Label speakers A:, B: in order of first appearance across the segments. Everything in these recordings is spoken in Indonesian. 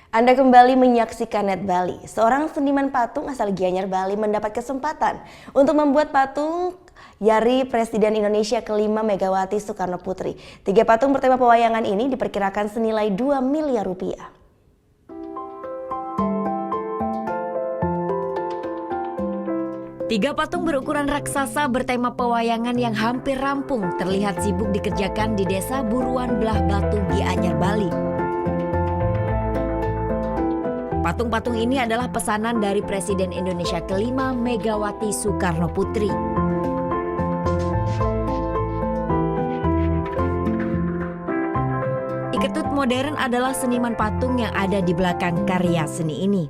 A: Anda kembali menyaksikan Net Bali. Seorang seniman patung asal Gianyar, Bali mendapat kesempatan untuk membuat patung Yari Presiden Indonesia kelima Megawati Soekarno Putri. 3 patung bertema pewayangan ini diperkirakan senilai 2 miliar rupiah. Tiga patung berukuran raksasa bertema pewayangan yang hampir rampung terlihat sibuk dikerjakan di Desa Buruan Belah Batu, Gianyar, Bali. Patung-patung ini adalah pesanan dari Presiden Indonesia kelima Megawati Soekarno Putri. Iketut Modern adalah seniman patung yang ada di belakang karya seni ini.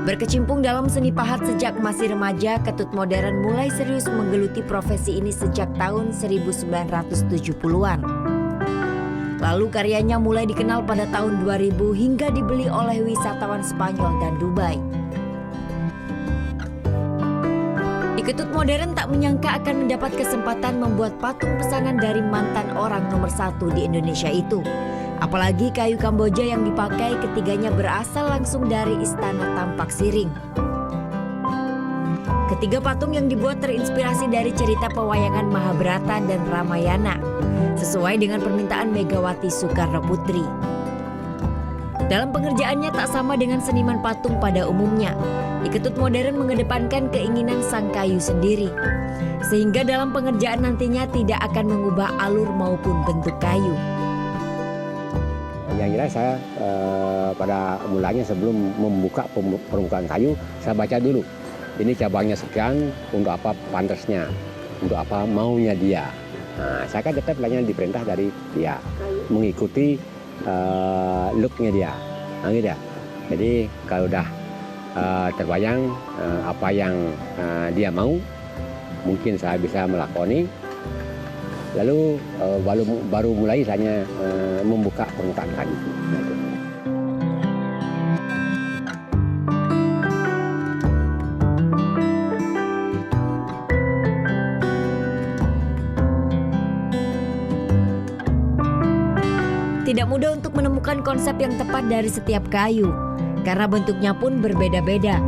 A: Berkecimpung dalam seni pahat sejak masih remaja, Ketut Modern mulai serius menggeluti profesi ini sejak tahun 1970-an. Lalu karyanya mulai dikenal pada tahun 2000 hingga dibeli oleh wisatawan Spanyol dan Dubai. Ketut Modern tak menyangka akan mendapat kesempatan membuat patung pesanan dari mantan orang nomor 1 di Indonesia itu. Apalagi kayu Kamboja yang dipakai ketiganya berasal langsung dari Istana Tampak Siring. Ketiga patung yang dibuat terinspirasi dari cerita pewayangan Mahabharata dan Ramayana, sesuai dengan permintaan Megawati Soekarno Putri. Dalam pengerjaannya tak sama dengan seniman patung pada umumnya. Ketut Modern mengedepankan keinginan sang kayu sendiri, sehingga dalam pengerjaan nantinya tidak akan mengubah alur maupun bentuk kayu.
B: Yang jelas saya pada mulanya sebelum membuka permukaan kayu, saya baca dulu. Ini cabangnya sekian, untuk apa pantasnya, untuk apa maunya dia. Nah, saya kan tetap lainnya diperintah dari dia, mengikuti looknya dia. Nah, gitu ya. Jadi kalau udah terbayang apa yang dia mau, mungkin saya bisa melakoni. Lalu baru mulai saya membuka permukaan kayu.
A: Tidak mudah untuk menemukan konsep yang tepat dari setiap kayu, karena bentuknya pun berbeda-beda.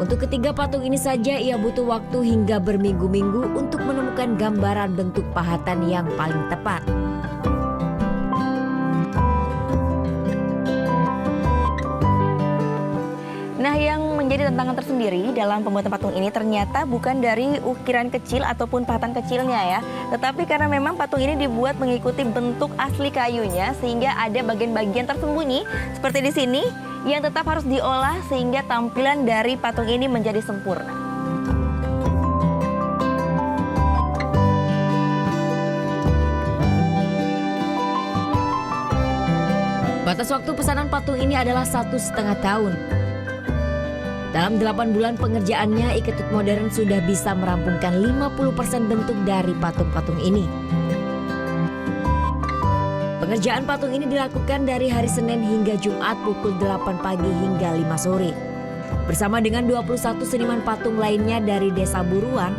A: Untuk ketiga patung ini saja ia butuh waktu hingga berminggu-minggu untuk menemukan gambaran bentuk pahatan yang paling tepat. Nah, yang menjadi tantangan tersendiri dalam pembuatan patung ini ternyata bukan dari ukiran kecil ataupun pahatan kecilnya ya, tetapi karena memang patung ini dibuat mengikuti bentuk asli kayunya sehingga ada bagian-bagian tersembunyi seperti di sini yang tetap harus diolah sehingga tampilan dari patung ini menjadi sempurna. Batas waktu pesanan patung ini adalah 1,5 tahun. Dalam 8 bulan pengerjaannya, Ketut Modern sudah bisa merampungkan 50% bentuk dari patung-patung ini. Pengerjaan patung ini dilakukan dari hari Senin hingga Jumat pukul 8 pagi hingga 5 sore. Bersama dengan 21 seniman patung lainnya dari Desa Buruan,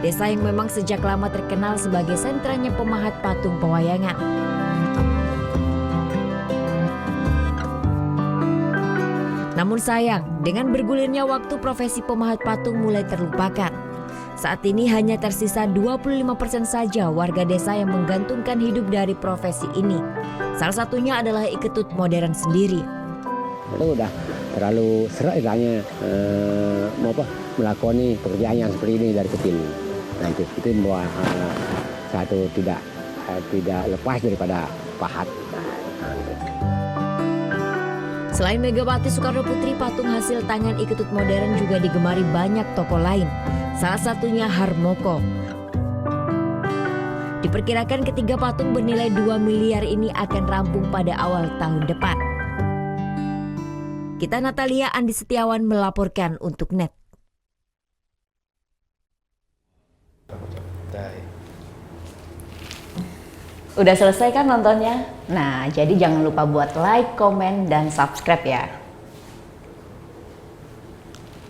A: desa yang memang sejak lama terkenal sebagai sentranya pemahat patung pewayangan. Namun sayang, dengan bergulirnya waktu profesi pemahat patung mulai terlupakan. Saat ini hanya tersisa 25% saja warga desa yang menggantungkan hidup dari profesi ini. Salah satunya adalah Ketut Modern sendiri.
B: Itu udah terlalu serak istilahnya melakoni pekerjaan yang seperti ini dari kecil. Nah itu membuat satu tidak lepas daripada pahat.
A: Selain Megawati Soekarno Putri, patung hasil tangan Ketut Modern juga digemari banyak tokoh lain. Salah satunya Harmoko. Diperkirakan ketiga patung bernilai 2 miliar ini akan rampung pada awal tahun depan. Kita Natalia Andi Setiawan melaporkan untuk Net.
C: Udah selesai kan nontonnya? Nah, jadi jangan lupa buat like, komen, dan subscribe ya.